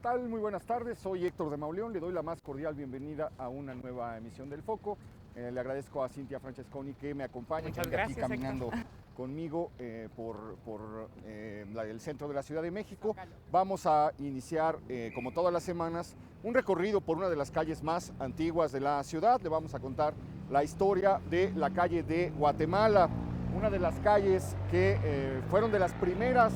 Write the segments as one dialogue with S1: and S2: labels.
S1: tal? Muy buenas tardes, soy Héctor de Mauleón, le doy la más cordial bienvenida a una nueva emisión del Foco. Le agradezco a Cintia Francesconi que me acompañe,
S2: Muchas
S1: que venga aquí
S2: gracias,
S1: caminando
S2: Héctor.
S1: conmigo por el centro de la Ciudad de México. Vamos a iniciar, como todas las semanas, un recorrido por una de las calles más antiguas de la ciudad. Le vamos a contar la historia de la calle de Guatemala, una de las calles que fueron de las primeras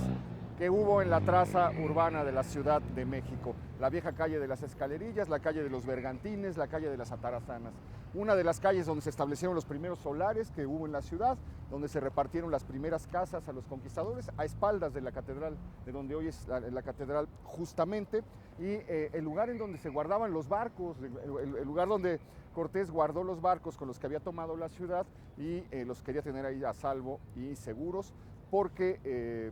S1: que hubo en la traza urbana de la Ciudad de México. La vieja calle de las Escalerillas, la calle de los Bergantines, la calle de las Atarazanas. Una de las calles donde se establecieron los primeros solares que hubo en la ciudad, donde se repartieron las primeras casas a los conquistadores, a espaldas de la catedral, de donde hoy es la catedral justamente, y el lugar en donde se guardaban los barcos, el lugar donde Cortés guardó los barcos con los que había tomado la ciudad y los quería tener ahí a salvo y seguros, porque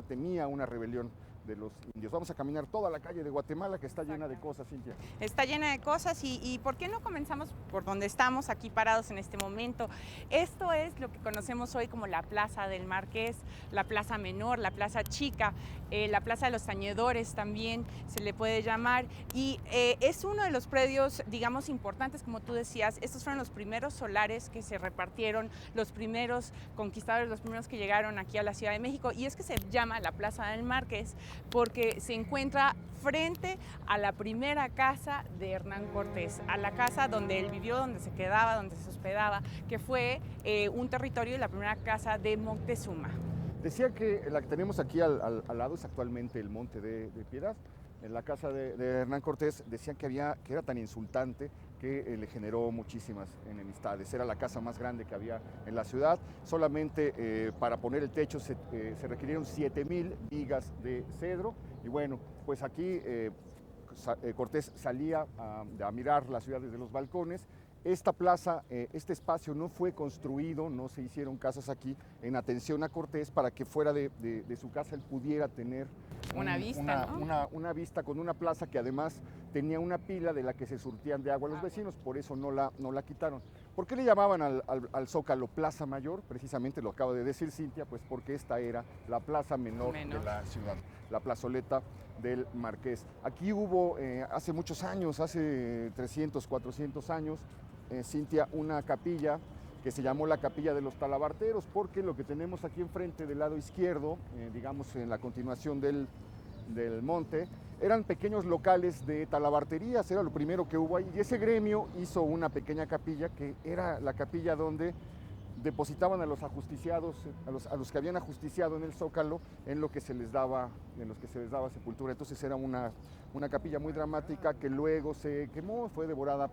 S1: temía una rebelión de los indios. Vamos a caminar toda la calle de Guatemala, que está llena de cosas, Cintia.
S2: Está llena de cosas y ¿por qué no comenzamos por donde estamos aquí parados en este momento? Esto es lo que conocemos hoy como la Plaza del Marqués, la Plaza Menor, la Plaza Chica, la Plaza de los Tañedores también se le puede llamar, y es uno de los predios, digamos, importantes, como tú decías. Estos fueron los primeros solares que se repartieron, los primeros conquistadores, los primeros que llegaron aquí a la Ciudad de México, y es que se llama la Plaza del Marqués porque se encuentra frente a la primera casa de Hernán Cortés, a la casa donde él vivió, donde se quedaba, donde se hospedaba, que fue un territorio de la primera casa de Moctezuma.
S1: Decía que la que tenemos aquí al lado es actualmente el Monte de Piedad. En la casa de Hernán Cortés decían que era tan insultante que le generó muchísimas enemistades. Era la casa más grande que había en la ciudad. Solamente para poner el techo se requirieron 7,000 vigas de cedro. Y bueno, pues aquí Cortés salía a mirar la ciudad desde los balcones. Esta plaza, este espacio no fue construido, no se hicieron casas aquí en atención a Cortés para que fuera de su casa él pudiera tener
S2: una vista, ¿no?
S1: Una vista con una plaza que además tenía una pila de la que se surtían de agua los vecinos, por eso no la quitaron. ¿Por qué le llamaban al Zócalo Plaza Mayor? Precisamente lo acaba de decir Cintia, pues porque esta era la plaza menor de la ciudad, la plazoleta del Marqués. Aquí hubo hace muchos años, hace 300, 400 años, Cintia, una capilla que se llamó la Capilla de los Talabarteros, porque lo que tenemos aquí enfrente del lado izquierdo, digamos en la continuación del monte, eran pequeños locales de talabarterías, era lo primero que hubo ahí, y ese gremio hizo una pequeña capilla que era la capilla donde depositaban a los ajusticiados, a los que habían ajusticiado en el Zócalo, en los que se les daba sepultura. Entonces era una capilla muy dramática que luego se quemó, fue devorada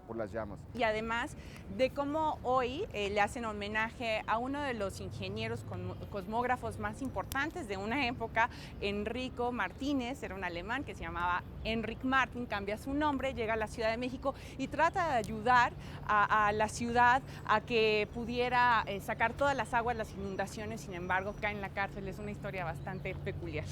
S1: por las llamas.
S2: Y además de cómo hoy le hacen homenaje a uno de los ingenieros cosmógrafos más importantes de una época, Enrico Martínez, era un alemán que se llamaba Enric Martin, cambia su nombre, llega a la Ciudad de México y trata de ayudar a la ciudad a que pudiera sacar todas las aguas, las inundaciones. Sin embargo, cae en la cárcel. Es una historia bastante peculiar.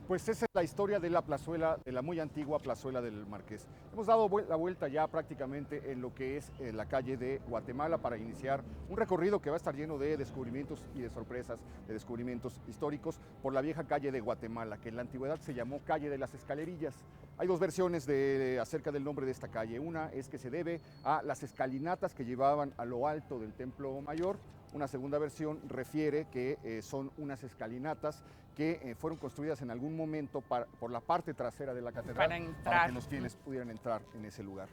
S1: Pues esa es la historia de la plazuela, de la muy antigua plazuela del Marqués. Hemos dado la vuelta ya prácticamente en lo que es la calle de Guatemala para iniciar un recorrido que va a estar lleno de descubrimientos y de sorpresas, de descubrimientos históricos por la vieja calle de Guatemala, que en la antigüedad se llamó calle de las Escalerillas. Hay dos versiones acerca del nombre de esta calle. Una es que se debe a las escalinatas que llevaban a lo alto del Templo Mayor. Una segunda versión refiere que son unas escalinatas que fueron construidas en algún momento por la parte trasera de la catedral para que los fieles pudieran entrar en ese lugar.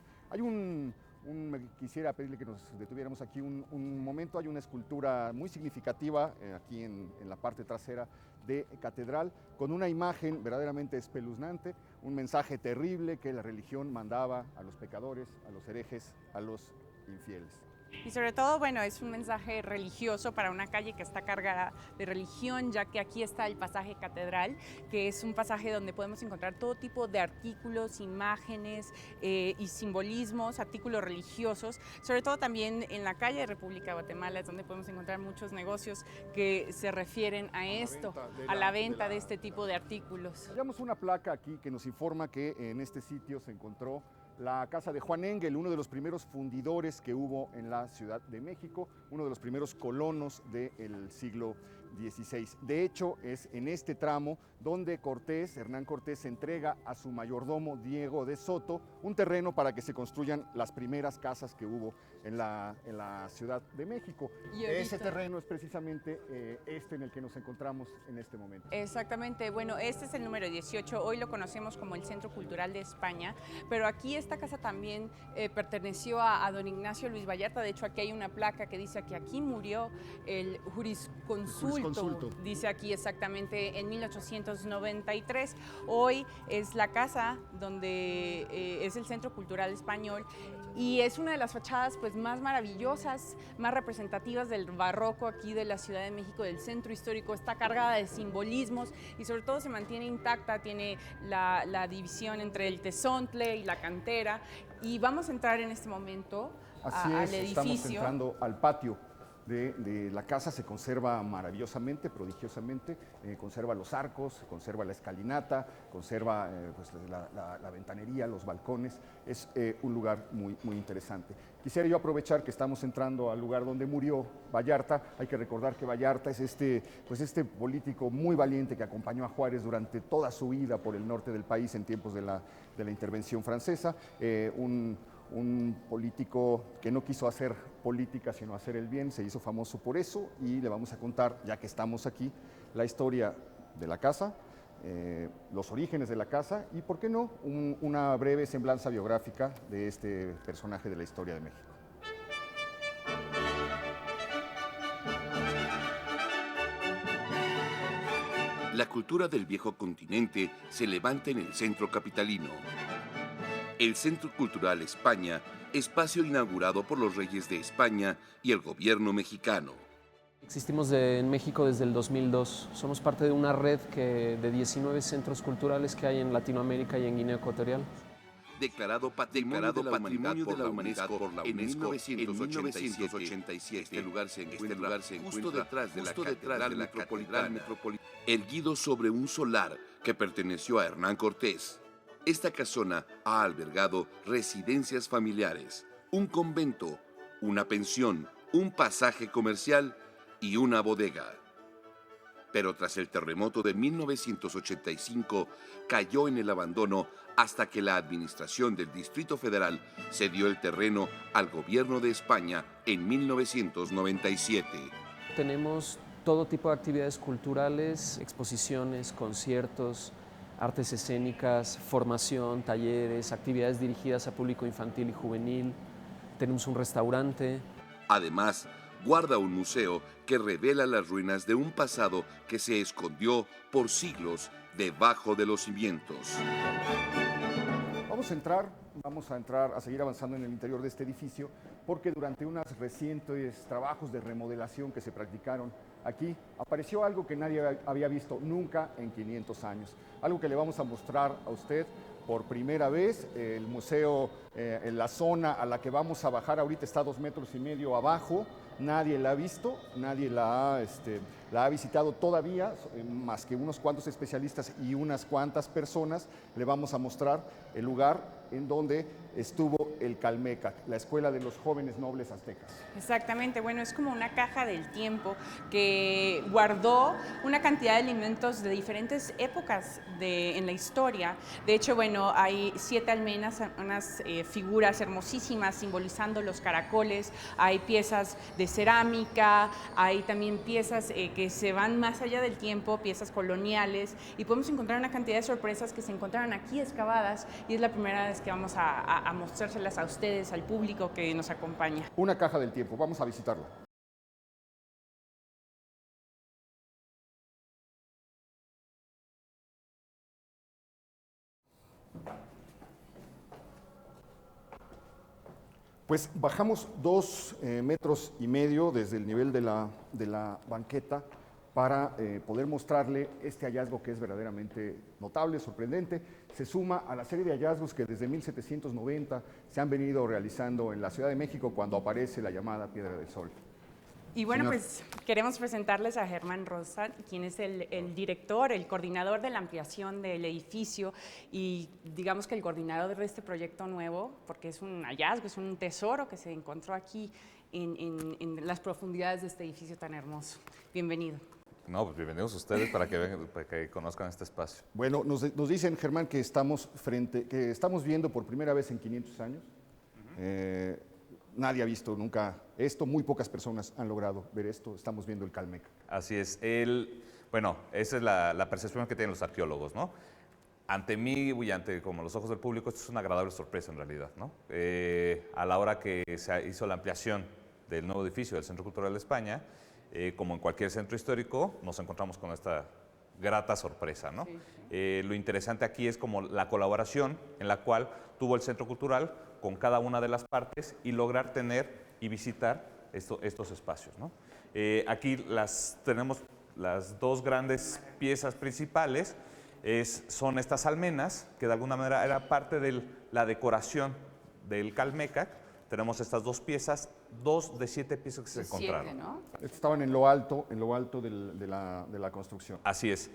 S1: Quisiera pedirle que nos detuviéramos aquí un momento. Hay una escultura muy significativa aquí en la parte trasera de catedral, con una imagen verdaderamente espeluznante, un mensaje terrible que la religión mandaba a los pecadores, a los herejes, a los infieles.
S2: Y sobre todo, bueno, es un mensaje religioso para una calle que está cargada de religión, ya que aquí está el pasaje catedral, que es un pasaje donde podemos encontrar todo tipo de artículos, imágenes y simbolismos, artículos religiosos. Sobre todo también en la calle de República de Guatemala es donde podemos encontrar muchos negocios que se refieren a esto, a la venta de este tipo de artículos.
S1: Hallamos una placa aquí que nos informa que en este sitio se encontró la casa de Juan Engel, uno de los primeros fundidores que hubo en la Ciudad de México, uno de los primeros colonos del siglo XVI. De hecho, es en este tramo donde Hernán Cortés, entrega a su mayordomo Diego de Soto un terreno para que se construyan las primeras casas que hubo en la Ciudad de México. Ese terreno es precisamente este en el que nos encontramos en este momento.
S2: Exactamente, bueno, este es el número 18, hoy lo conocemos como el Centro Cultural de España, pero aquí esta casa también perteneció a don Ignacio Luis Vallarta. De hecho aquí hay una placa que dice que aquí murió el jurisconsulto, dice aquí exactamente en 1893. Hoy es la casa donde es el Centro Cultural Español y es una de las fachadas pues más maravillosas, más representativas del barroco aquí de la Ciudad de México, del centro histórico. Está cargada de simbolismos y sobre todo se mantiene intacta, tiene la división entre el tezontle y la cantera, y vamos a entrar en este momento al edificio.
S1: Estamos entrando al patio de la casa. Se conserva maravillosamente, prodigiosamente, conserva los arcos, conserva la escalinata, conserva pues la ventanería, los balcones. Es un lugar muy, muy interesante. Quisiera yo aprovechar que estamos entrando al lugar donde murió Vallarta. Hay que recordar que Vallarta es este político muy valiente que acompañó a Juárez durante toda su vida por el norte del país en tiempos de la intervención francesa. Un político que no quiso hacer política sino hacer el bien, se hizo famoso por eso, y le vamos a contar, ya que estamos aquí, la historia de la casa, los orígenes de la casa y, ¿por qué no?, una breve semblanza biográfica de este personaje de la historia de México.
S3: La cultura del viejo continente se levanta en el centro capitalino. El Centro Cultural España, espacio inaugurado por los reyes de España y el gobierno mexicano.
S4: Existimos en México desde el 2002. Somos parte de una red de 19 centros culturales que hay en Latinoamérica y en Guinea Ecuatorial.
S3: Declarado Patrimonio de la Humanidad por la UNESCO en 1987. Este lugar se encuentra justo detrás de la Catedral Metropolitana. Erguido sobre un solar que perteneció a Hernán Cortés. Esta casona ha albergado residencias familiares, un convento, una pensión, un pasaje comercial y una bodega. Pero tras el terremoto de 1985 cayó en el abandono hasta que la administración del Distrito Federal cedió el terreno al gobierno de España en 1997.
S4: Tenemos todo tipo de actividades culturales, exposiciones, conciertos, artes escénicas, formación, talleres, actividades dirigidas a público infantil y juvenil. Tenemos un restaurante.
S3: Además, guarda un museo que revela las ruinas de un pasado que se escondió por siglos debajo de los cimientos.
S1: Vamos a entrar, a seguir avanzando en el interior de este edificio, porque durante unos recientes trabajos de remodelación que se practicaron aquí, apareció algo que nadie había visto nunca en 500 años. Algo que le vamos a mostrar a usted por primera vez. El museo, en la zona a la que vamos a bajar ahorita, está 2,5 metros abajo. Nadie la ha visto, nadie la ha visitado todavía, más que unos cuantos especialistas y unas cuantas personas. Le vamos a mostrar el lugar en donde estuvo el Calmecac, la Escuela de los Jóvenes Nobles Aztecas.
S2: Exactamente, bueno, es como una caja del tiempo que guardó una cantidad de alimentos de diferentes épocas en la historia. De hecho, bueno, hay 7 almenas, unas figuras hermosísimas simbolizando los caracoles, hay piezas de cerámica, hay también piezas que se van más allá del tiempo, piezas coloniales, y podemos encontrar una cantidad de sorpresas que se encontraron aquí excavadas, y es la primera vez que vamos a mostrárselas a ustedes, al público que nos acompaña.
S1: Una caja del tiempo, vamos a visitarla. Pues bajamos 2,5 metros desde el nivel de la banqueta para poder mostrarle este hallazgo que es verdaderamente notable, sorprendente. Se suma a la serie de hallazgos que desde 1790 se han venido realizando en la Ciudad de México cuando aparece la llamada Piedra del Sol.
S2: Y bueno,
S1: Señor.
S2: pues queremos presentarles a Germán Rosa, quien es el director, el coordinador de la ampliación del edificio y digamos que el coordinador de este proyecto nuevo, porque es un hallazgo, es un tesoro que se encontró aquí en las profundidades de este edificio tan hermoso. Bienvenido.
S5: No, pues bienvenidos ustedes para que vengan, para que conozcan este espacio.
S1: Bueno, nos dicen, Germán, que estamos viendo por primera vez en 500 años. Nadie ha visto nunca esto, muy pocas personas han logrado ver esto. Estamos viendo el Calmecac.
S5: Así es. Bueno, esa es la percepción que tienen los arqueólogos, ¿no? Ante mí y ante como los ojos del público, esto es una agradable sorpresa en realidad, ¿no? A la hora que se hizo la ampliación del nuevo edificio del Centro Cultural de España, como en cualquier centro histórico, nos encontramos con esta grata sorpresa, ¿no? Sí, sí. Lo interesante aquí es como la colaboración en la cual tuvo el Centro Cultural con cada una de las partes y lograr tener y visitar estos espacios, ¿no? Aquí tenemos las dos grandes piezas principales, son estas almenas, que de alguna manera era parte de la decoración del Calmecac. Tenemos estas dos piezas, 2 de 7 piezas que se encontraron. 7, ¿no?
S1: Estaban en lo alto de la construcción.
S5: Así es.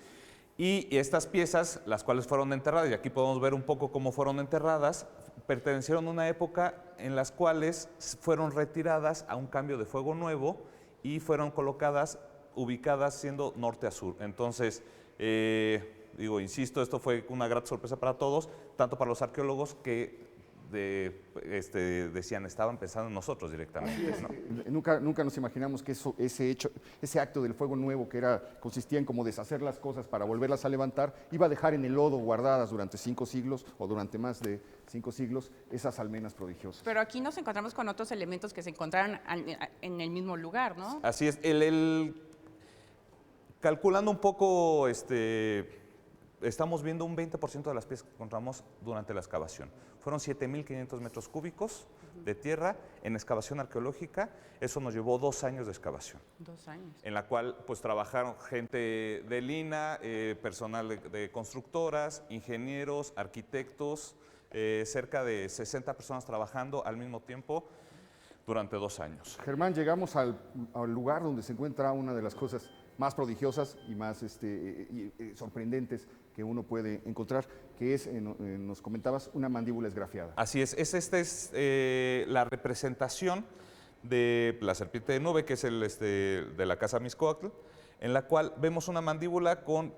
S5: Y estas piezas, las cuales fueron enterradas, y aquí podemos ver un poco cómo fueron enterradas, pertenecieron a una época en las cuales fueron retiradas a un cambio de fuego nuevo y fueron ubicadas siendo norte a sur. Entonces, insisto, esto fue una gran sorpresa para todos, tanto para los arqueólogos que decían, estaban pensando en nosotros directamente, ¿no?
S1: Nunca nos imaginamos que ese acto del fuego nuevo, que consistía en como deshacer las cosas para volverlas a levantar, iba a dejar en el lodo guardadas durante 5 siglos o durante más de 5 siglos esas almenas prodigiosas.
S2: Pero aquí nos encontramos con otros elementos que se encontraron en el mismo lugar, ¿no?
S5: Así es. Calculando un poco, estamos viendo un 20% de las piezas que encontramos durante la excavación. Fueron 7.500 metros cúbicos de tierra en excavación arqueológica. Eso nos llevó 2 años de excavación.
S2: 2 años.
S5: En la cual pues trabajaron gente de Lina, personal de constructoras, ingenieros, arquitectos, cerca de 60 personas trabajando al mismo tiempo durante 2 años.
S1: Germán, llegamos al lugar donde se encuentra una de las cosas más prodigiosas y más sorprendentes que uno puede encontrar, que es, nos comentabas, una mandíbula esgrafiada.
S5: Así es, esta es la representación de la serpiente de nube, que es de la casa Mixcoatl, en la cual vemos una mandíbula con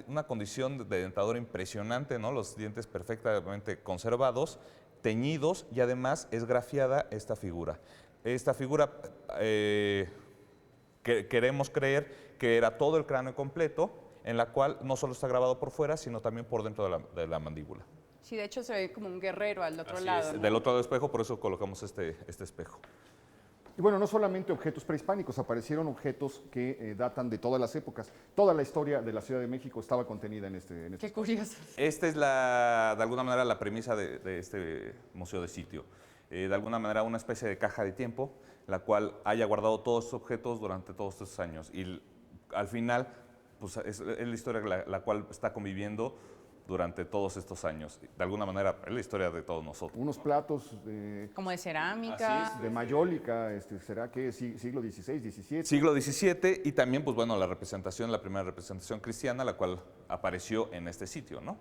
S5: una condición de dentadura impresionante, ¿no? Los dientes perfectamente conservados, teñidos, y además esgrafiada esta figura. Esta figura queremos creer que era todo el cráneo completo, en la cual no solo está grabado por fuera, sino también por dentro de la mandíbula.
S2: Sí, de hecho se ve como un guerrero al otro
S5: Así
S2: lado.
S5: Es,
S2: ¿no?
S5: Del otro lado del espejo, por eso colocamos este espejo.
S1: Y bueno, no solamente objetos prehispánicos, aparecieron objetos que datan de todas las épocas. Toda la historia de la Ciudad de México estaba contenida en este
S2: Qué curioso.
S5: Esta es, de alguna manera, la premisa de este museo de sitio. De alguna manera, una especie de caja de tiempo, la cual haya guardado todos estos objetos durante todos estos años. Y al final, pues es la historia la cual está conviviendo durante todos estos años. De alguna manera, es la historia de todos nosotros.
S1: Unos platos
S2: como de cerámica.
S1: De mayólica, ¿será que siglo XVI, XVII?
S5: Siglo XVII, y también, pues bueno, la primera representación cristiana, la cual apareció en este sitio, ¿no?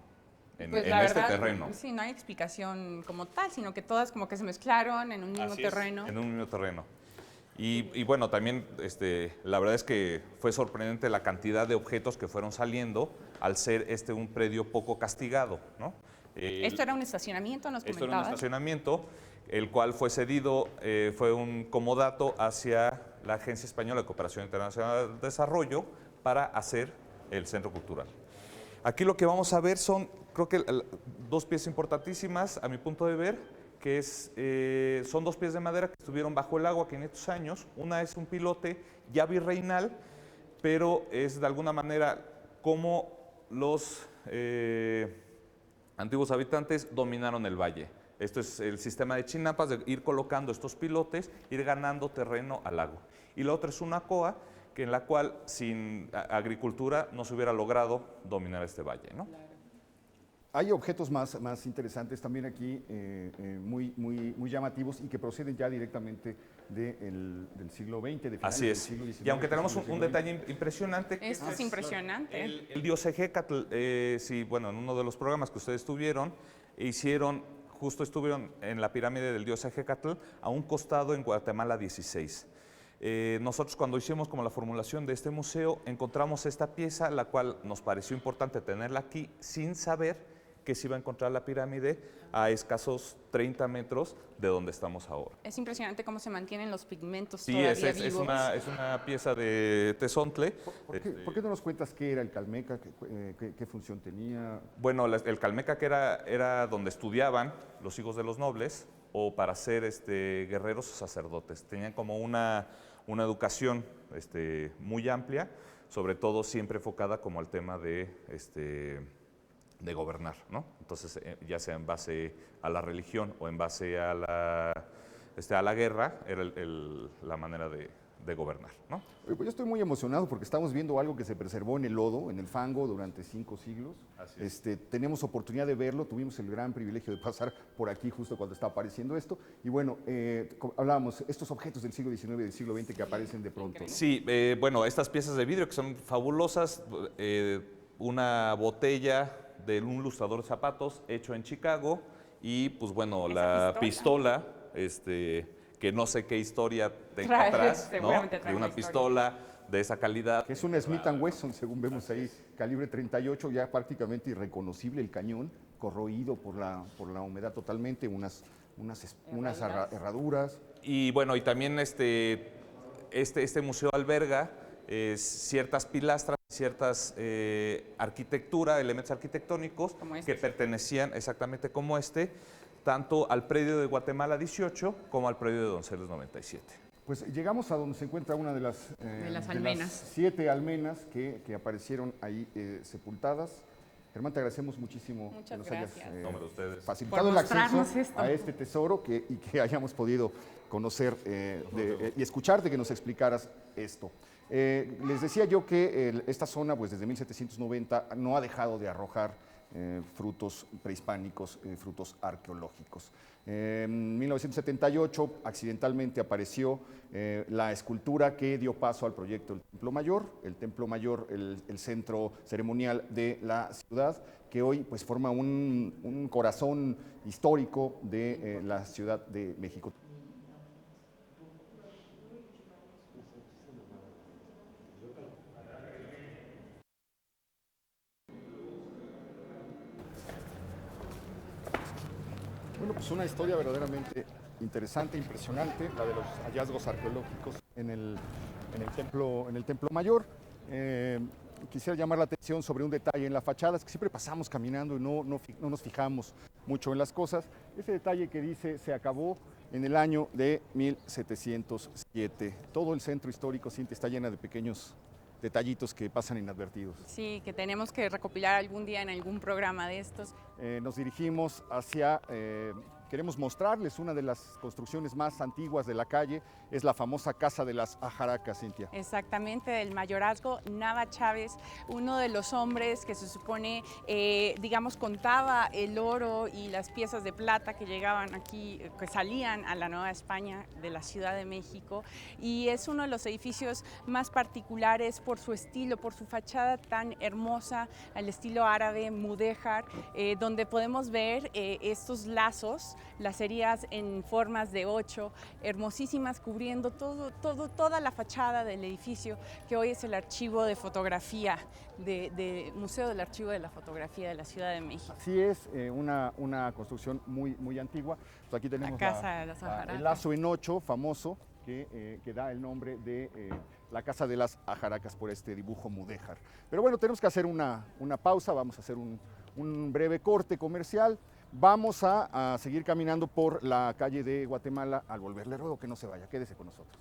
S5: En este terreno.
S2: Sí, no hay explicación como tal, sino que todas como que se mezclaron en un mismo terreno.
S5: En un mismo terreno. Y bueno, también la verdad es que fue sorprendente la cantidad de objetos que fueron saliendo al ser un predio poco castigado, ¿no?
S2: ¿Esto era un estacionamiento, nos comentabas?
S5: Esto era un estacionamiento, el cual fue cedido, fue un comodato hacia la Agencia Española de Cooperación Internacional de Desarrollo para hacer el Centro Cultural. Aquí lo que vamos a ver son, creo que 2 piezas importantísimas a mi punto de ver, que son 2 piezas de madera que estuvieron bajo el agua 500 años. Una es un pilote ya virreinal, pero es de alguna manera como los antiguos habitantes dominaron el valle. Esto es el sistema de chinapas, de ir colocando estos pilotes, ir ganando terreno al lago. Y la otra es una coa, en la cual sin agricultura no se hubiera logrado dominar este valle, ¿no?
S1: Hay objetos más interesantes también aquí, muy llamativos y que proceden ya directamente del siglo XX, de finales
S5: Así es.
S1: del siglo XIX.
S5: Y aunque tenemos un detalle impresionante.
S2: Esto es impresionante.
S5: El dios Ejecatl, sí, bueno, en uno de los programas que ustedes tuvieron, estuvieron en la pirámide del dios Ejecatl, a un costado en Guatemala 16. nosotros cuando hicimos como la formulación de este museo, encontramos esta pieza, la cual nos pareció importante tenerla aquí, sin saber que se iba a encontrar la pirámide a escasos 30 metros de donde estamos ahora.
S2: Es impresionante cómo se mantienen los pigmentos
S5: Sí,
S2: todavía
S5: es
S2: vivos.
S5: una pieza de tezontle.
S1: ¿Por qué no nos cuentas qué era el Calmeca, qué función tenía?
S5: Bueno, el Calmeca que era donde estudiaban los hijos de los nobles o para ser guerreros o sacerdotes. Tenían como una educación muy amplia, sobre todo siempre enfocada como al tema de gobernar, ¿no? Entonces, ya sea en base a la religión o en base a la guerra, era la manera de gobernar, ¿no?
S1: Pues yo estoy muy emocionado porque estamos viendo algo que se preservó en el lodo, en el fango, durante 5 siglos.
S5: Así es.
S1: Tenemos oportunidad de verlo, tuvimos el gran privilegio de pasar por aquí justo cuando está apareciendo esto. Y bueno, hablábamos, estos objetos del siglo XIX y del siglo XX que aparecen de pronto.
S5: Sí, bueno, estas piezas de vidrio que son fabulosas, una botella de un lustrador de zapatos hecho en Chicago y pues bueno, la pistola, que no sé qué historia tenga atrás, ¿no? De una pistola de esa calidad.
S1: Que es una Smith & Wesson, según vemos ahí, calibre 38, ya prácticamente irreconocible el cañón, corroído por la humedad totalmente, unas herraduras.
S5: Y bueno, y también este museo alberga ciertas pilastras, ciertas elementos arquitectónicos que pertenecían exactamente como tanto al predio de Guatemala 18 como al predio de Donceles 97.
S1: Pues llegamos a donde se encuentra una de las
S2: almenas.
S1: 7 almenas que aparecieron ahí sepultadas. Germán, te agradecemos muchísimo
S2: Muchas
S1: que nos
S2: gracias.
S1: hayas facilitado
S2: Por
S1: el acceso
S2: mostrarnos esto.
S1: a este tesoro y que hayamos podido conocer y escucharte que nos explicaras esto. Les decía yo que esta zona, pues desde 1790, no ha dejado de arrojar frutos prehispánicos, frutos arqueológicos. En 1978, accidentalmente apareció la escultura que dio paso al proyecto del Templo Mayor. El Templo Mayor, el centro ceremonial de la ciudad, que hoy pues forma un corazón histórico de la Ciudad de México. Bueno, pues una historia verdaderamente interesante, impresionante, la de los hallazgos arqueológicos en el Templo Mayor. Quisiera llamar la atención sobre un detalle en la fachada, es que siempre pasamos caminando y no nos fijamos mucho en las cosas. Ese detalle que dice se acabó en el año de 1707. Todo el centro histórico, Cintia, está llena de pequeños detallitos que pasan inadvertidos.
S2: Sí, que tenemos que recopilar algún día en algún programa de estos.
S1: Nos dirigimos hacia, queremos mostrarles una de las construcciones más antiguas de la calle, es la famosa Casa de las Ajaracas, Cintia.
S2: Exactamente, del mayorazgo Nava Chávez, uno de los hombres que se supone, digamos, contaba el oro y las piezas de plata que llegaban aquí, que salían a la Nueva España de la Ciudad de México, y es uno de los edificios más particulares por su estilo, por su fachada tan hermosa, al estilo árabe, mudéjar, donde podemos ver estos lazos, lacerías en formas de 8, hermosísimas, cubriendo toda la fachada del edificio, que hoy es el archivo de fotografía, Museo del Archivo de la Fotografía de la Ciudad de México.
S1: Así es, una construcción muy antigua. Pues aquí tenemos
S2: la Casa de las Ajaracas.
S1: El lazo en 8, famoso, que da el nombre de la Casa de las Ajaracas por este dibujo mudéjar. Pero bueno, tenemos que hacer una pausa, vamos a hacer un breve corte comercial. Vamos a seguir caminando por la calle de Guatemala. Al volver, le ruego que no se vaya, quédese con nosotros.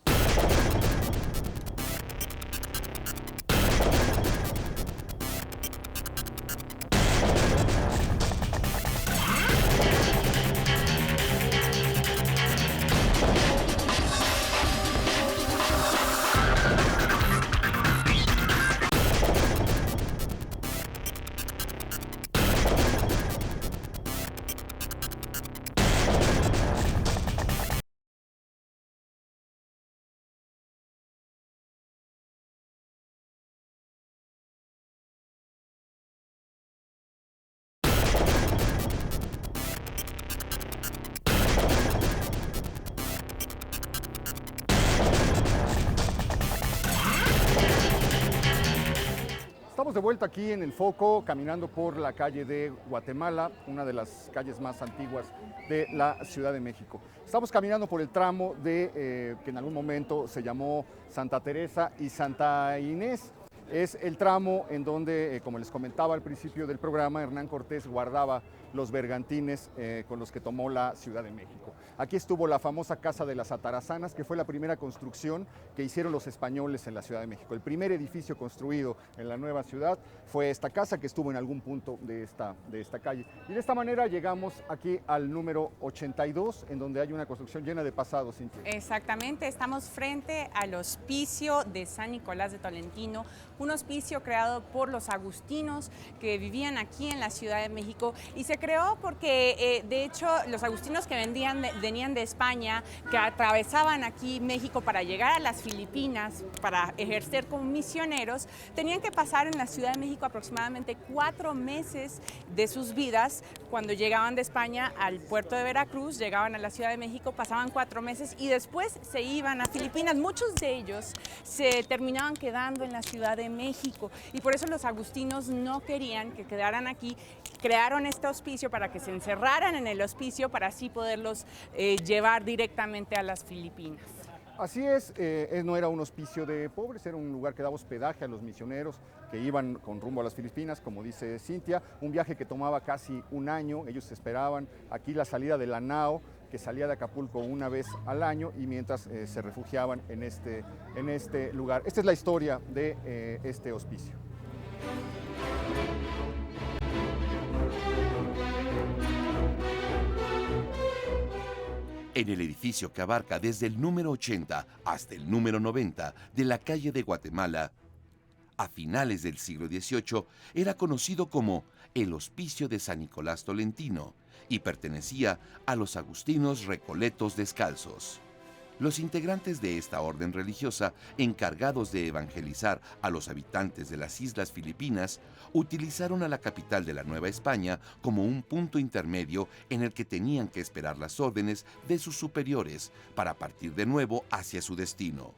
S1: Estamos de vuelta aquí en el foco, caminando por la calle de Guatemala, una de las calles más antiguas de la Ciudad de México. Estamos caminando por el tramo de que en algún momento se llamó Santa Teresa y Santa Inés. Es el tramo en donde, como les comentaba al principio del programa, Hernán Cortés guardaba los bergantines con los que tomó la Ciudad de México. Aquí estuvo la famosa Casa de las Atarazanas, que fue la primera construcción que hicieron los españoles en la Ciudad de México. El primer edificio construido en la nueva ciudad fue esta casa, que estuvo en algún punto de esta calle. Y de esta manera llegamos aquí al número 82, en donde hay una construcción llena de pasado, Cintia.
S2: Exactamente, estamos frente al Hospicio de San Nicolás de Tolentino, un hospicio creado por los agustinos que vivían aquí en la Ciudad de México, y se creó porque de hecho los agustinos que venían de España, que atravesaban aquí México para llegar a las Filipinas, para ejercer como misioneros, tenían que pasar en la Ciudad de México aproximadamente 4 meses de sus vidas. Cuando llegaban de España al puerto de Veracruz, llegaban a la Ciudad de México, pasaban 4 meses y después se iban a Filipinas. Muchos de ellos se terminaban quedando en la Ciudad de México, y por eso los agustinos no querían que quedaran aquí. Crearon este hospicio para que se encerraran en el hospicio, para así poderlos llevar directamente a las Filipinas.
S1: Así es, no era un hospicio de pobres, era un lugar que daba hospedaje a los misioneros que iban con rumbo a las Filipinas, como dice Cintia, un viaje que tomaba casi un año. Ellos esperaban aquí la salida de la nao, que salía de Acapulco una vez al año, y mientras se refugiaban en este lugar. Esta es la historia de este hospicio.
S3: En el edificio que abarca desde el número 80 hasta el número 90 de la calle de Guatemala, a finales del siglo XVIII era conocido como el Hospicio de San Nicolás Tolentino y pertenecía a los agustinos recoletos descalzos. Los integrantes de esta orden religiosa, encargados de evangelizar a los habitantes de las Islas Filipinas, utilizaron a la capital de la Nueva España como un punto intermedio en el que tenían que esperar las órdenes de sus superiores para partir de nuevo hacia su destino.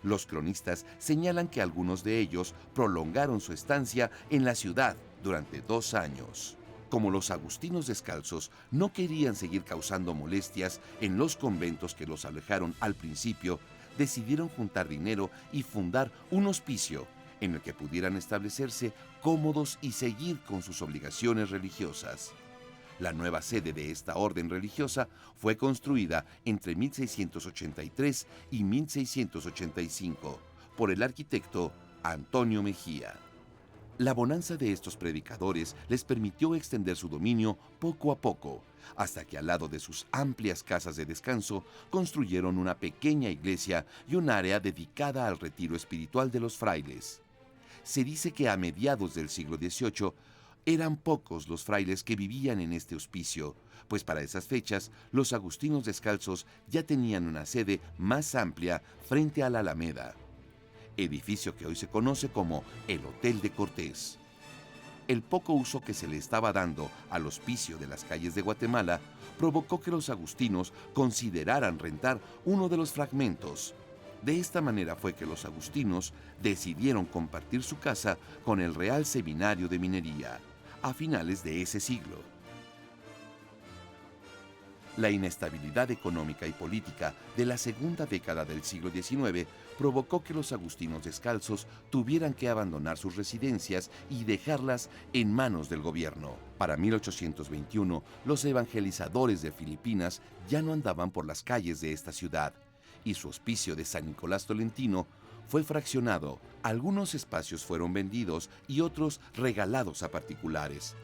S3: Los cronistas señalan que algunos de ellos prolongaron su estancia en la ciudad durante 2 años. Como los agustinos descalzos no querían seguir causando molestias en los conventos que los alejaron al principio, decidieron juntar dinero y fundar un hospicio en el que pudieran establecerse cómodos y seguir con sus obligaciones religiosas. La nueva sede de esta orden religiosa fue construida entre 1683 y 1685 por el arquitecto Antonio Mejía. La bonanza de estos predicadores les permitió extender su dominio poco a poco, hasta que al lado de sus amplias casas de descanso construyeron una pequeña iglesia y un área dedicada al retiro espiritual de los frailes. Se dice que a mediados del siglo XVIII eran pocos los frailes que vivían en este hospicio, pues para esas fechas los agustinos descalzos ya tenían una sede más amplia frente a la Alameda, edificio que hoy se conoce como el Hotel de Cortés. El poco uso que se le estaba dando al hospicio de las calles de Guatemala provocó que los agustinos consideraran rentar uno de los fragmentos. De esta manera fue que los agustinos decidieron compartir su casa con el Real Seminario de Minería, a finales de ese siglo. La inestabilidad económica y política de la segunda década del siglo XIX provocó que los agustinos descalzos tuvieran que abandonar sus residencias y dejarlas en manos del gobierno. Para 1821, los evangelizadores de Filipinas ya no andaban por las calles de esta ciudad, y su hospicio de San Nicolás Tolentino fue fraccionado. Algunos espacios fueron vendidos y otros regalados a particulares.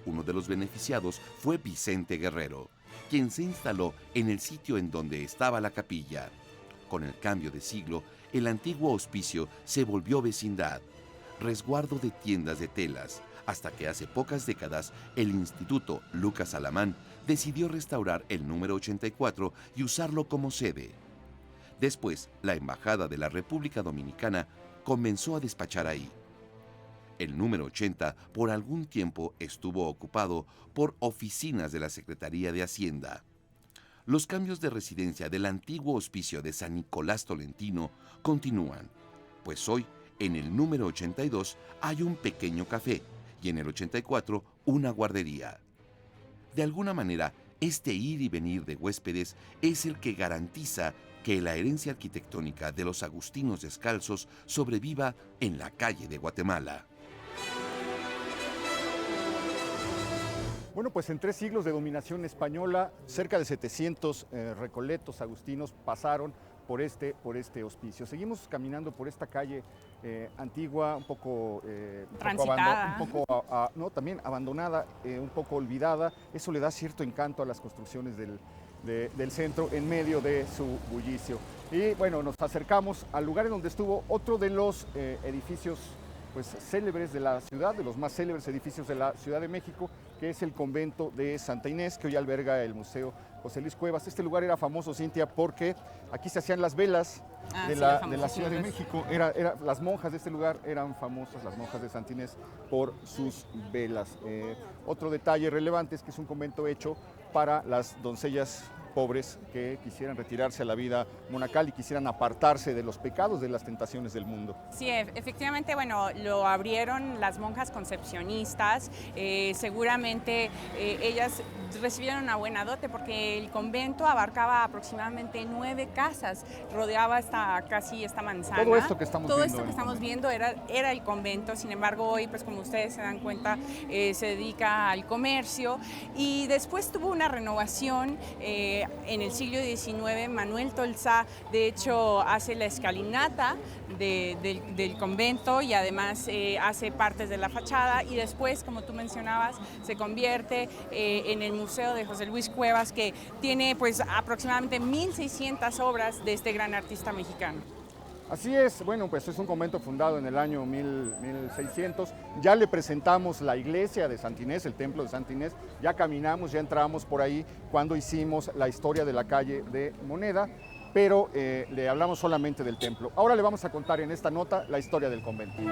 S3: Uno de los beneficiados fue Vicente Guerrero, quien se instaló en el sitio en donde estaba la capilla. Con el cambio de siglo, el antiguo hospicio se volvió vecindad, resguardo de tiendas de telas, hasta que hace pocas décadas el Instituto Lucas Alamán decidió restaurar el número 84 y usarlo como sede. Después, la Embajada de la República Dominicana comenzó a despachar ahí. El número 80 por algún tiempo estuvo ocupado por oficinas de la Secretaría de Hacienda. Los cambios de residencia del antiguo hospicio de San Nicolás Tolentino continúan, pues hoy En el número 82 hay un pequeño café y en el 84 una guardería. De alguna manera, este ir y venir de huéspedes es el que garantiza que la herencia arquitectónica de los agustinos descalzos sobreviva en la calle de Guatemala.
S1: Bueno, pues en 3 siglos de dominación española, cerca de 700 recoletos agustinos pasaron por este hospicio. Seguimos caminando por esta calle antigua, un poco
S2: transitada,
S1: también abandonada, un poco olvidada. Eso le da cierto encanto a las construcciones del centro en medio de su bullicio. Y bueno, nos acercamos al lugar en donde estuvo otro de los edificios pues, célebres de la ciudad, de los más célebres edificios de la Ciudad de México, que es el convento de Santa Inés, que hoy alberga el Museo José Luis Cuevas. Este lugar era famoso, Cintia, porque aquí se hacían las velas de la Ciudad de México. Las monjas de este lugar eran famosas, las monjas de Santa Inés, por sus velas. Otro detalle relevante es que es un convento hecho para las doncellas pobres que quisieran retirarse a la vida monacal y quisieran apartarse de los pecados, de las tentaciones del mundo.
S2: Sí, efectivamente, bueno, lo abrieron las monjas concepcionistas. Seguramente ellas recibieron una buena dote porque el convento abarcaba aproximadamente 9 casas, rodeaba casi esta manzana.
S1: Todo esto que
S2: estamos viendo era el convento. Sin embargo, hoy, pues como ustedes se dan cuenta, se dedica al comercio y después tuvo una renovación. En el siglo XIX, Manuel Tolsá, de hecho, hace la escalinata del convento y además hace partes de la fachada, y después, como tú mencionabas, se convierte en el Museo de José Luis Cuevas, que tiene pues aproximadamente 1.600 obras de este gran artista mexicano.
S1: Así es, bueno, pues es un convento fundado en el año 1600. Ya le presentamos la iglesia de Santa Inés, el templo de Santa Inés. Ya caminamos, ya entramos por ahí cuando hicimos la historia de la calle de Moneda, pero le hablamos solamente del templo. Ahora le vamos a contar en esta nota la historia del convento.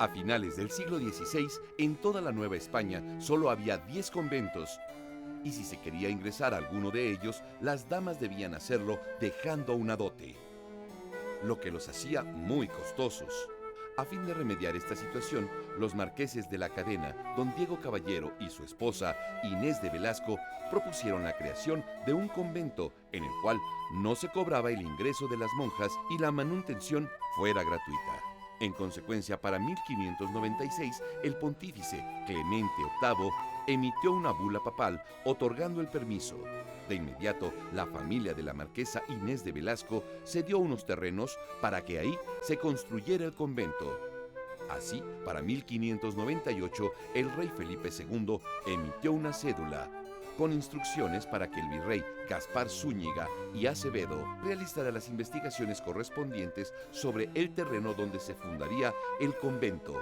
S3: A finales del siglo XVI, en toda la Nueva España, solo había 10 conventos. Y si se quería ingresar a alguno de ellos, las damas debían hacerlo dejando una dote, lo que los hacía muy costosos. A fin de remediar esta situación, los marqueses de la Cadena, don Diego Caballero y su esposa, Inés de Velasco, propusieron la creación de un convento en el cual no se cobraba el ingreso de las monjas y la manutención fuera gratuita. En consecuencia, para 1596, el pontífice Clemente VIII emitió una bula papal otorgando el permiso. De inmediato, la familia de la marquesa Inés de Velasco cedió unos terrenos para que ahí se construyera el convento. Así, para 1598, el rey Felipe II emitió una cédula con instrucciones para que el virrey Gaspar Zúñiga y Acevedo realizara las investigaciones correspondientes sobre el terreno donde se fundaría el convento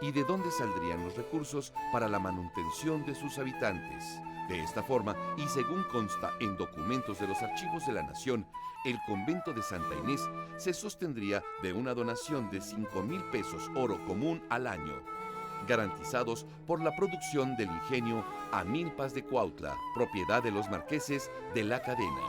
S3: y de dónde saldrían los recursos para la manutención de sus habitantes. De esta forma, y según consta en documentos de los archivos de la Nación, el convento de Santa Inés se sostendría de una donación de 5,000 pesos oro común al año, garantizados por la producción del ingenio Amilpas de Cuautla, propiedad de los marqueses de la Cadena.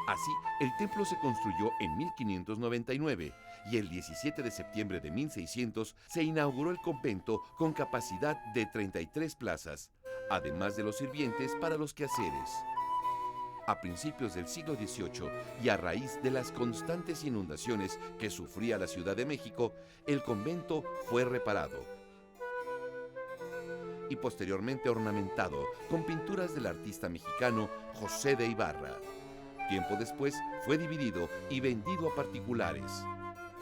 S3: Así, el templo se construyó en 1599 y el 17 de septiembre de 1600 se inauguró el convento con capacidad de 33 plazas, además de los sirvientes para los quehaceres. A principios del siglo XVIII y a raíz de las constantes inundaciones que sufría la Ciudad de México, el convento fue reparado y posteriormente ornamentado con pinturas del artista mexicano José de Ibarra. Tiempo después fue dividido y vendido a particulares,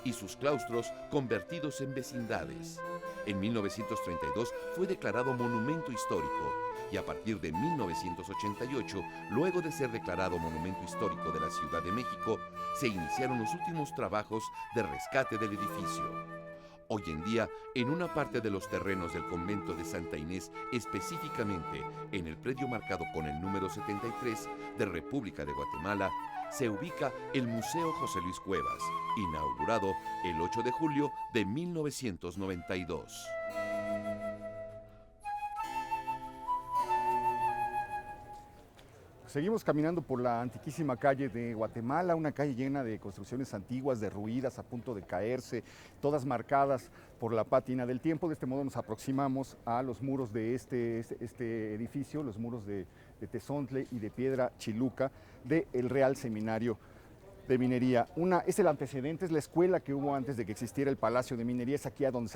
S3: y sus claustros convertidos en vecindades. En 1932 fue declarado monumento histórico y a partir de 1988, luego de ser declarado monumento histórico de la Ciudad de México, se iniciaron los últimos trabajos de rescate del edificio. Hoy en día, en una parte de los terrenos del convento de Santa Inés, específicamente en el predio marcado con el número 73 de República de Guatemala, se ubica el Museo José Luis Cuevas, inaugurado el 8 de julio de 1992.
S1: Seguimos caminando por la antiquísima calle de Guatemala, una calle llena de construcciones antiguas, derruidas, a punto de caerse, todas marcadas por la pátina del tiempo. De este modo nos aproximamos a los muros de este edificio, los muros de tezontle y de piedra chiluca del Real Seminario de Minería. Es el antecedente, es la escuela que hubo antes de que existiera el Palacio de Minería. Es aquí a donde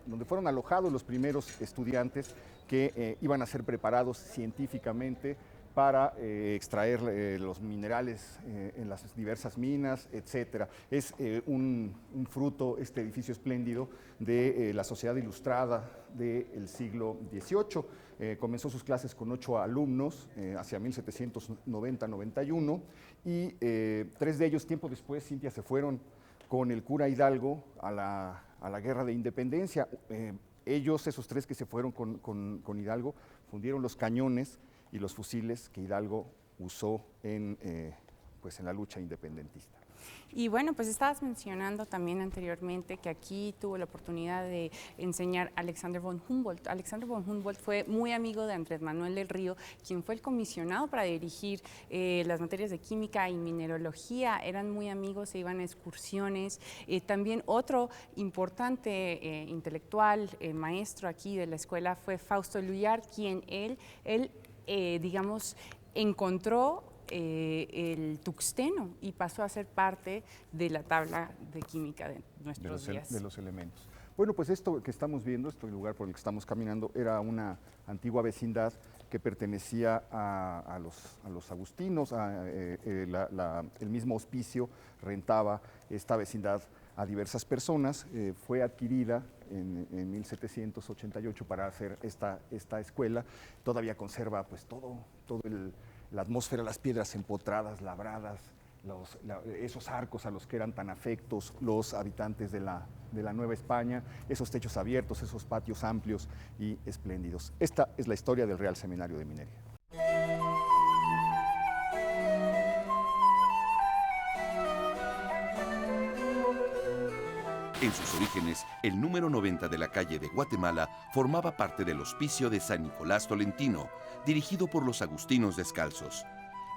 S1: donde fueron alojados los primeros estudiantes que iban a ser preparados científicamente para extraer los minerales en las diversas minas, etc. Es un fruto, este edificio espléndido, de la sociedad ilustrada del siglo XVIII. Comenzó sus clases con 8 alumnos hacia 1790-91 y 3 de ellos, tiempo después, Cintia, se fueron con el cura Hidalgo a la Guerra de Independencia. Esos 3 que se fueron con Hidalgo fundieron los cañones y los fusiles que Hidalgo usó en la lucha independentista.
S2: Y bueno, pues estabas mencionando también anteriormente que aquí tuvo la oportunidad de enseñar Alexander von Humboldt. Alexander von Humboldt fue muy amigo de Andrés Manuel del Río, quien fue el comisionado para dirigir las materias de química y mineralogía. Eran muy amigos, se iban a excursiones. También otro importante intelectual, maestro aquí de la escuela, fue Fausto Luyard, quien él encontró el tuxteno y pasó a ser parte de la tabla de química de nuestros días.
S1: De los elementos. Bueno, pues esto que estamos viendo, este lugar por el que estamos caminando, era una antigua vecindad que pertenecía a los agustinos. El mismo hospicio rentaba esta vecindad a diversas personas. Fue adquirida en 1788 para hacer esta escuela. Todavía conserva pues la atmósfera, las piedras empotradas, labradas, esos arcos a los que eran tan afectos los habitantes de la Nueva España, esos techos abiertos, esos patios amplios y espléndidos. Esta es la historia del Real Seminario de Minería.
S3: En sus orígenes, el número 90 de la calle de Guatemala formaba parte del hospicio de San Nicolás Tolentino, dirigido por los agustinos descalzos.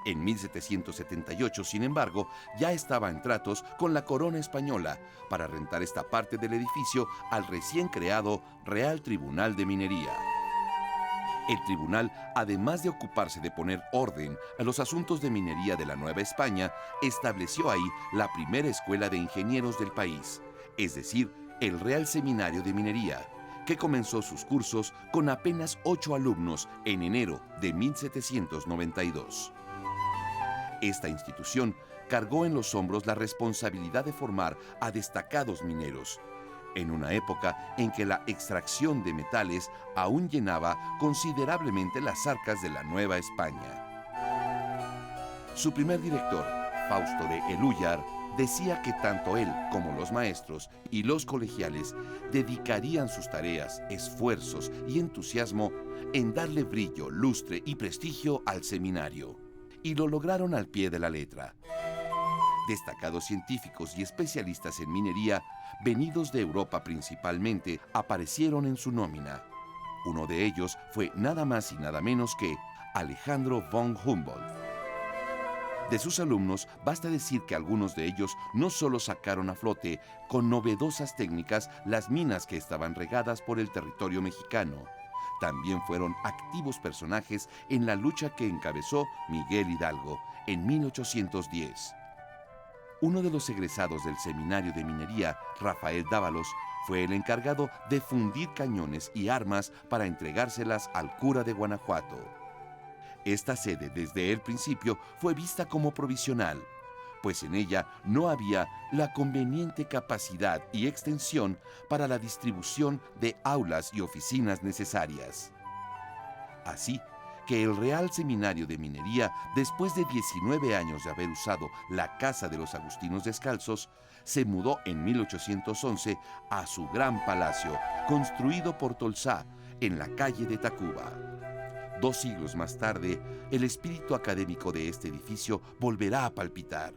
S3: En 1778, sin embargo, ya estaba en tratos con la corona española para rentar esta parte del edificio al recién creado Real Tribunal de Minería. El tribunal, además de ocuparse de poner orden a los asuntos de minería de la Nueva España, estableció ahí la primera escuela de ingenieros del país, es decir, el Real Seminario de Minería, que comenzó sus cursos con apenas 8 alumnos en enero de 1792. Esta institución cargó en los hombros la responsabilidad de formar a destacados mineros, en una época en que la extracción de metales aún llenaba considerablemente las arcas de la Nueva España. Su primer director, Fausto de Elúyar, decía que tanto él como los maestros y los colegiales dedicarían sus tareas, esfuerzos y entusiasmo en darle brillo, lustre y prestigio al seminario. Y lo lograron al pie de la letra. Destacados científicos y especialistas en minería, venidos de Europa principalmente, aparecieron en su nómina. Uno de ellos fue nada más y nada menos que Alejandro von Humboldt. De sus alumnos, basta decir que algunos de ellos no solo sacaron a flote con novedosas técnicas las minas que estaban regadas por el territorio mexicano, también fueron activos personajes en la lucha que encabezó Miguel Hidalgo en 1810. Uno de los egresados del Seminario de Minería, Rafael Dávalos, fue el encargado de fundir cañones y armas para entregárselas al cura de Guanajuato. Esta sede desde el principio fue vista como provisional, pues en ella no había la conveniente capacidad y extensión para la distribución de aulas y oficinas necesarias. Así que el Real Seminario de Minería, después de 19 años de haber usado la Casa de los Agustinos Descalzos, se mudó en 1811 a su gran palacio, construido por Tolsá, en la calle de Tacuba. 2 siglos más tarde, el espíritu académico de este edificio volverá a palpitar,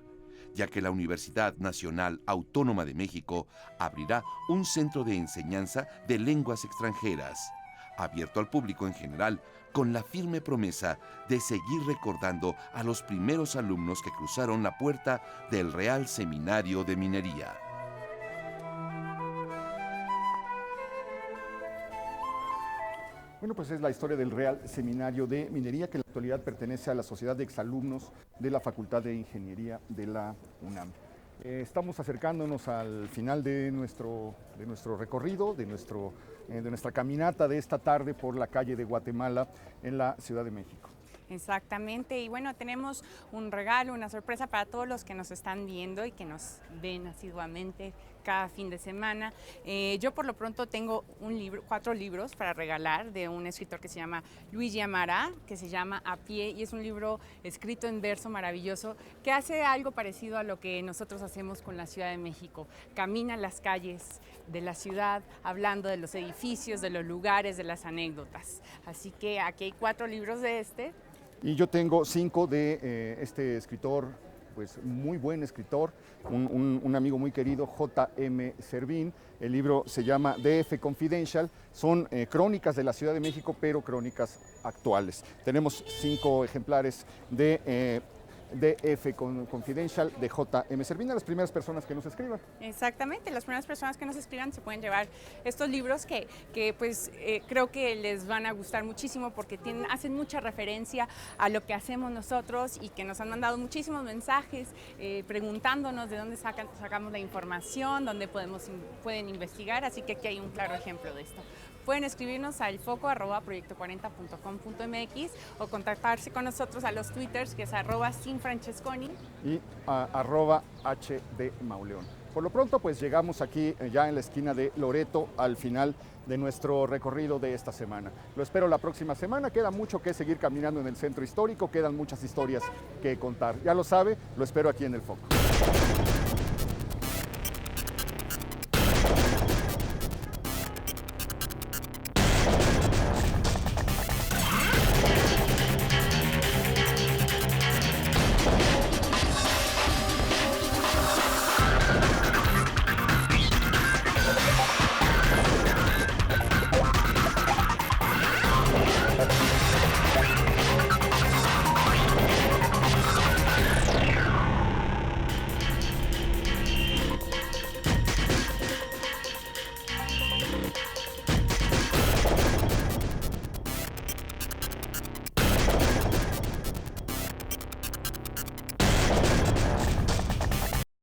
S3: ya que la Universidad Nacional Autónoma de México abrirá un centro de enseñanza de lenguas extranjeras, abierto al público en general, con la firme promesa de seguir recordando a los primeros alumnos que cruzaron la puerta del Real Seminario de Minería.
S1: Bueno, pues es la historia del Real Seminario de Minería, que en la actualidad pertenece a la Sociedad de Exalumnos de la Facultad de Ingeniería de la UNAM. Estamos acercándonos al final de nuestro recorrido, de nuestra caminata de esta tarde por la calle de Guatemala en la Ciudad de México.
S2: Exactamente, y bueno, tenemos un regalo, una sorpresa para todos los que nos están viendo y que nos ven asiduamente cada fin de semana. Yo por lo pronto tengo 4 libros para regalar de un escritor que se llama Luigi Amará, que se llama A Pie, y es un libro escrito en verso maravilloso que hace algo parecido a lo que nosotros hacemos con la Ciudad de México. Camina las calles de la ciudad hablando de los edificios, de los lugares, de las anécdotas. Así que aquí hay 4 libros de este.
S1: Y yo tengo 5 de este escritor, pues muy buen escritor, un amigo muy querido, J.M. Servín. El libro se llama DF Confidential. Son crónicas de la Ciudad de México, pero crónicas actuales. Tenemos 5 ejemplares de DF Confidential de J.M. Servín, a las primeras personas que nos escriban.
S2: Exactamente, las primeras personas que nos escriban se pueden llevar estos libros que pues creo que les van a gustar muchísimo porque hacen mucha referencia a lo que hacemos nosotros y que nos han mandado muchísimos mensajes preguntándonos de dónde sacamos la información, dónde pueden investigar, así que aquí hay un claro ejemplo de esto. Pueden escribirnos al foco@proyecto40.com.mx o contactarse con nosotros a los twitters, que es @sinfrancesconi
S1: y @HDMauleón. Por lo pronto, pues llegamos aquí ya en la esquina de Loreto al final de nuestro recorrido de esta semana. Lo espero la próxima semana. Queda mucho que seguir caminando en el centro histórico, quedan muchas historias que contar. Ya lo sabe, lo espero aquí en El Foco.